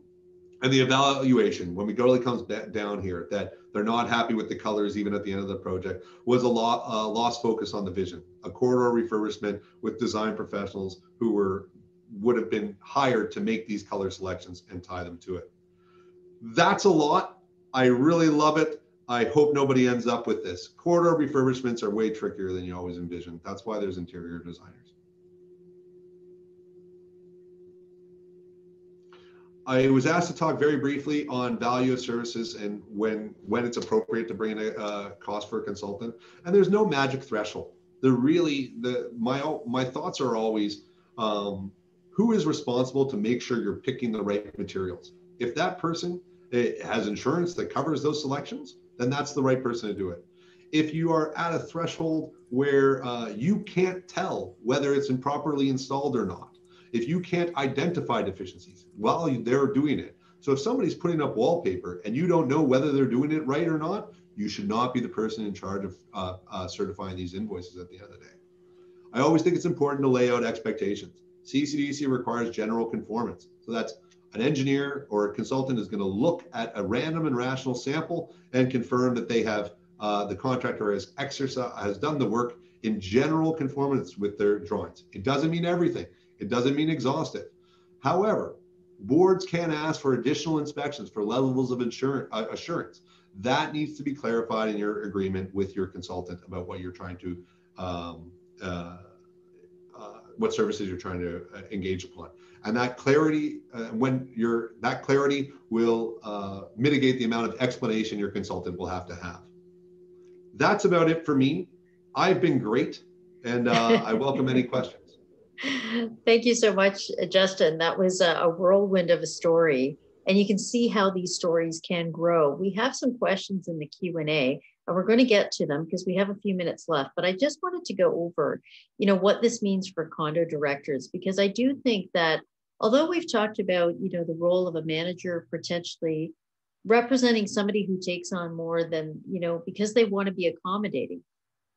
F: the evaluation, when we comes down here, that they're not happy with the colors even at the end of the project, was a lost focus on the vision. A corridor refurbishment with design professionals who would have been hired to make these color selections and tie them to it. That's a lot. I really love it. I hope nobody ends up with this. Corridor refurbishments are way trickier than you always envision. That's why there's interior designers. I was asked to talk very briefly on value of services and when it's appropriate to bring in a cost for a consultant. And there's no magic threshold. My thoughts are always, who is responsible to make sure you're picking the right materials? If that person has insurance that covers those selections, then that's the right person to do it. If you are at a threshold where you can't tell whether it's improperly installed or not, if you can't identify deficiencies while they're doing it. So if somebody's putting up wallpaper and you don't know whether they're doing it right or not, you should not be the person in charge of certifying these invoices at the end of the day. I always think it's important to lay out expectations. CCDC requires general conformance. So that's an engineer or a consultant is going to look at a random and rational sample and confirm that they have the contractor has done the work in general conformance with their drawings. It doesn't mean everything. It doesn't mean exhaustive. However, boards can ask for additional inspections for levels of assurance. That needs to be clarified in your agreement with your consultant about what you're trying to, what services you're trying to engage upon. And that clarity, that clarity will mitigate the amount of explanation your consultant will have to have. That's about it for me. I've been great, and I welcome any questions.
A: Thank you so much, Justin. That was a whirlwind of a story, and you can see how these stories can grow. We have some questions in the Q&A, and we're going to get to them because we have a few minutes left, but I just wanted to go over, what this means for condo directors, because I do think that although we've talked about, the role of a manager potentially representing somebody who takes on more than, because they want to be accommodating.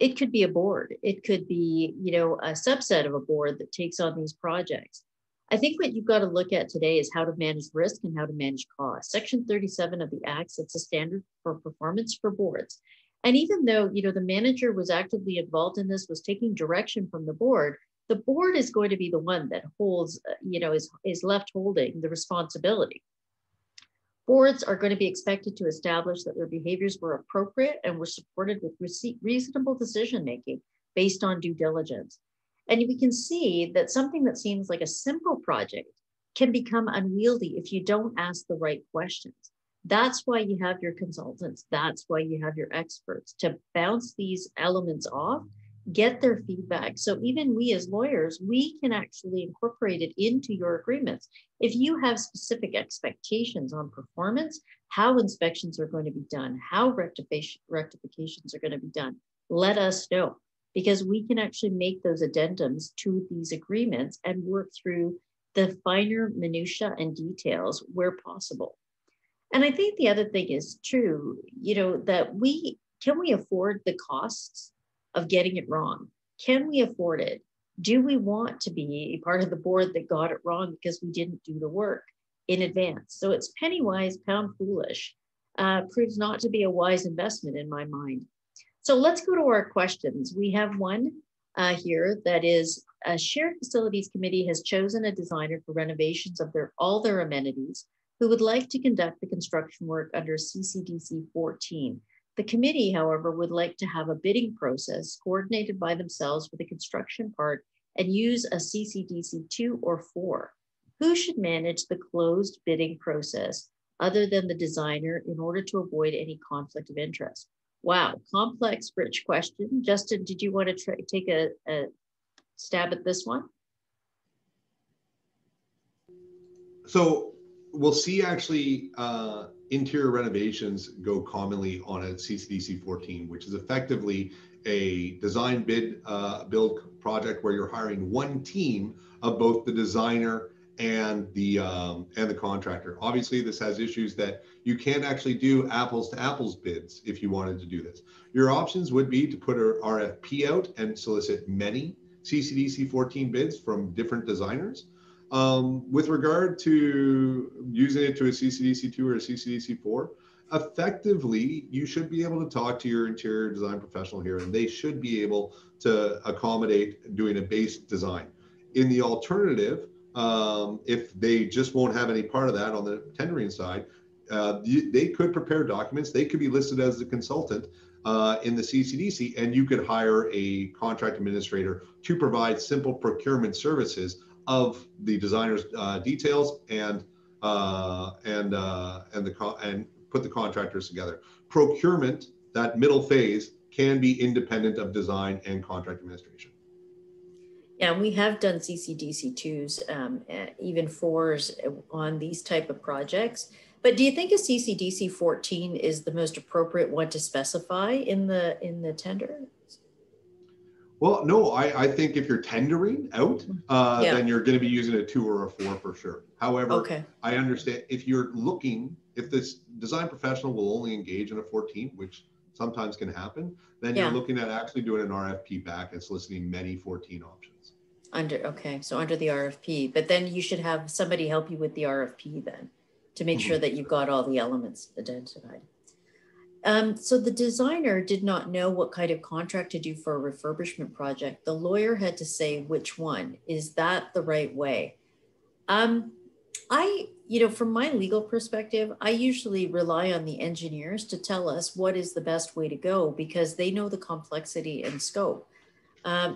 A: It could be a board. It could be, a subset of a board that takes on these projects. I think what you've got to look at today is how to manage risk and how to manage costs. Section 37 of the Act sets a standard for performance for boards. And even though, the manager was actively involved in this, was taking direction from the board is going to be the one that holds, is left holding the responsibility. Boards are going to be expected to establish that their behaviors were appropriate and were supported with reasonable decision-making based on due diligence. And we can see that something that seems like a simple project can become unwieldy if you don't ask the right questions. That's why you have your consultants. That's why you have your experts to bounce these elements off, get their feedback. So even we as lawyers, we can actually incorporate it into your agreements. If you have specific expectations on performance, how inspections are going to be done, how rectifications are going to be done, let us know, because we can actually make those addendums to these agreements and work through the finer minutia and details where possible. And I think the other thing is true, that can we afford the costs of getting it wrong? Can we afford it? Do we want to be part of the board that got it wrong because we didn't do the work in advance? So it's penny wise, pound foolish, proves not to be a wise investment in my mind. So let's go to our questions. We have one here that is, a shared facilities committee has chosen a designer for renovations of all their amenities who would like to conduct the construction work under CCDC 14. The committee, however, would like to have a bidding process coordinated by themselves for the construction part and use a CCDC 2 or 4. Who should manage the closed bidding process other than the designer in order to avoid any conflict of interest? Wow, complex, rich question. Justin, did you want to take a stab at this one?
F: So we'll see actually interior renovations go commonly on a CCDC 14, which is effectively a design build project where you're hiring one team of both the designer and the contractor. Obviously, this has issues that you can't actually do apples to apples bids if you wanted to do this. Your options would be to put an RFP out and solicit many CCDC 14 bids from different designers. With regard to using it to a CCDC 2 or a CCDC 4, effectively, you should be able to talk to your interior design professional here, and they should be able to accommodate doing a base design. In the alternative, if they just won't have any part of that on the tendering side, they could prepare documents. They could be listed as a consultant in the CCDC, and you could hire a contract administrator to provide simple procurement services of the designer's details and put the contractors together. Procurement, that middle phase, can be independent of design and contract administration.
A: Yeah, we have done CCDC 2s, even 4s on these type of projects. But do you think a CCDC 14 is the most appropriate one to specify in the tender?
F: Well, no, I think if you're tendering out, then you're going to be using a 2 or a 4 for sure. However, I understand if this design professional will only engage in a 14, which sometimes can happen, then you're looking at actually doing an RFP back and soliciting many 14 options.
A: So under the RFP, but then you should have somebody help you with the RFP then to make sure that you've got all the elements identified. So the designer did not know what kind of contract to do for a refurbishment project. The lawyer had to say which one. Is that the right way? From my legal perspective, I usually rely on the engineers to tell us what is the best way to go because they know the complexity and scope.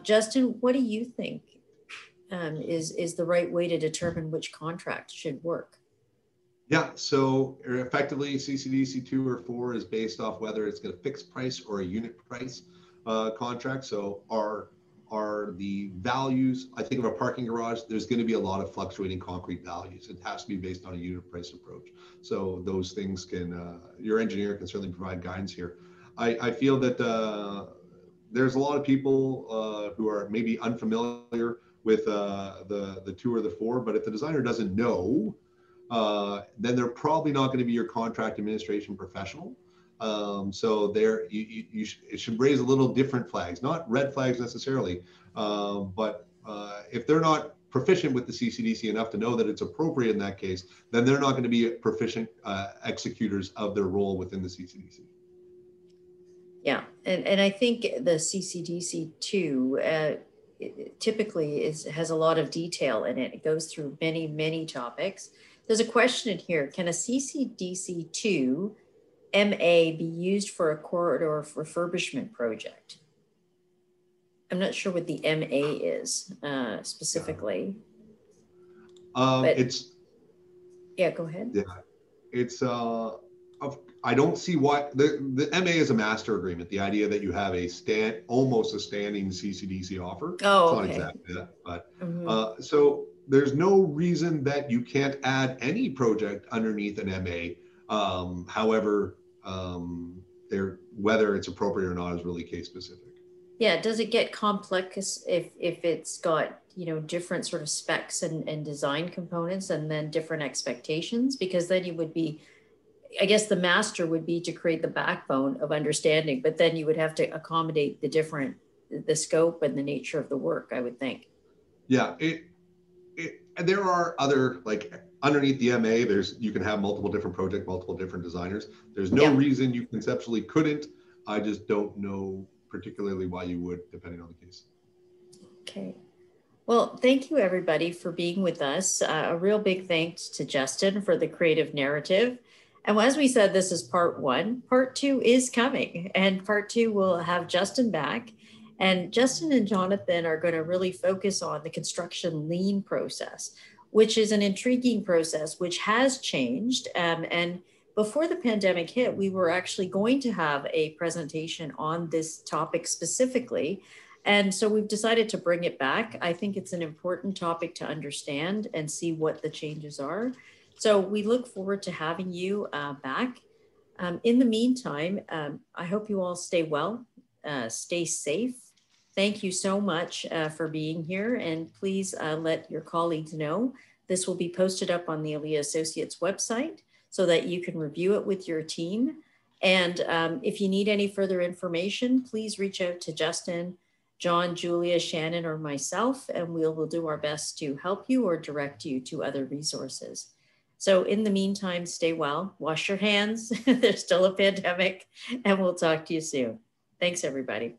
A: Justin, what do you think is the right way to determine which contract should work?
F: Yeah, so effectively CCDC 2 or 4 is based off whether it's a fixed price or a unit price contract. So are the values, I think of a parking garage, there's going to be a lot of fluctuating concrete values. It has to be based on a unit price approach. So those things your engineer can certainly provide guidance here. I feel that there's a lot of people who are maybe unfamiliar with the 2 or the 4, but if the designer doesn't know, then they're probably not going to be your contract administration professional. So it should raise a little different flags, not red flags necessarily, but if they're not proficient with the CCDC enough to know that it's appropriate in that case, then they're not going to be proficient executors of their role within the CCDC.
A: Yeah, and I think the CCDC 2 typically has a lot of detail in it. It goes through many, many topics. There's a question in here. Can a CCDC 2 MA be used for a corridor refurbishment project? I'm not sure what the MA is specifically.
F: Go ahead.
A: Yeah,
F: it's I don't see why the MA is a master agreement. The idea that you have almost a standing CCDC offer.
A: Oh,
F: it's not exactly that, but so there's no reason that you can't add any project underneath an MA. However, whether it's appropriate or not is really case specific.
A: Yeah, does it get complex if it's got, you know, different sort of specs and design components and then different expectations? Because then you would be, I guess the master would be to create the backbone of understanding, but then you would have to accommodate the scope and the nature of the work, I would think.
F: Yeah, and there are other, like underneath the MA, you can have multiple different projects, multiple different designers. There's no reason you conceptually couldn't. I just don't know particularly why you would, depending on the case.
A: Okay. Well, thank you everybody for being with us. A real big thanks to Justin for the creative narrative. And as we said, this is part one. Part two is coming, and part two will have Justin back. And Justin and Jonathan are going to really focus on the construction lean process, which is an intriguing process, which has changed. And before the pandemic hit, we were actually going to have a presentation on this topic specifically. And so we've decided to bring it back. I think it's an important topic to understand and see what the changes are. So we look forward to having you back. In the meantime, I hope you all stay well, stay safe. Thank you so much for being here, and please let your colleagues know. This will be posted up on the Alia Associates website so that you can review it with your team. And if you need any further information, please reach out to Justin, John, Julia, Shannon, or myself, and we'll do our best to help you or direct you to other resources. So in the meantime, stay well, wash your hands. There's still a pandemic, and we'll talk to you soon. Thanks, everybody.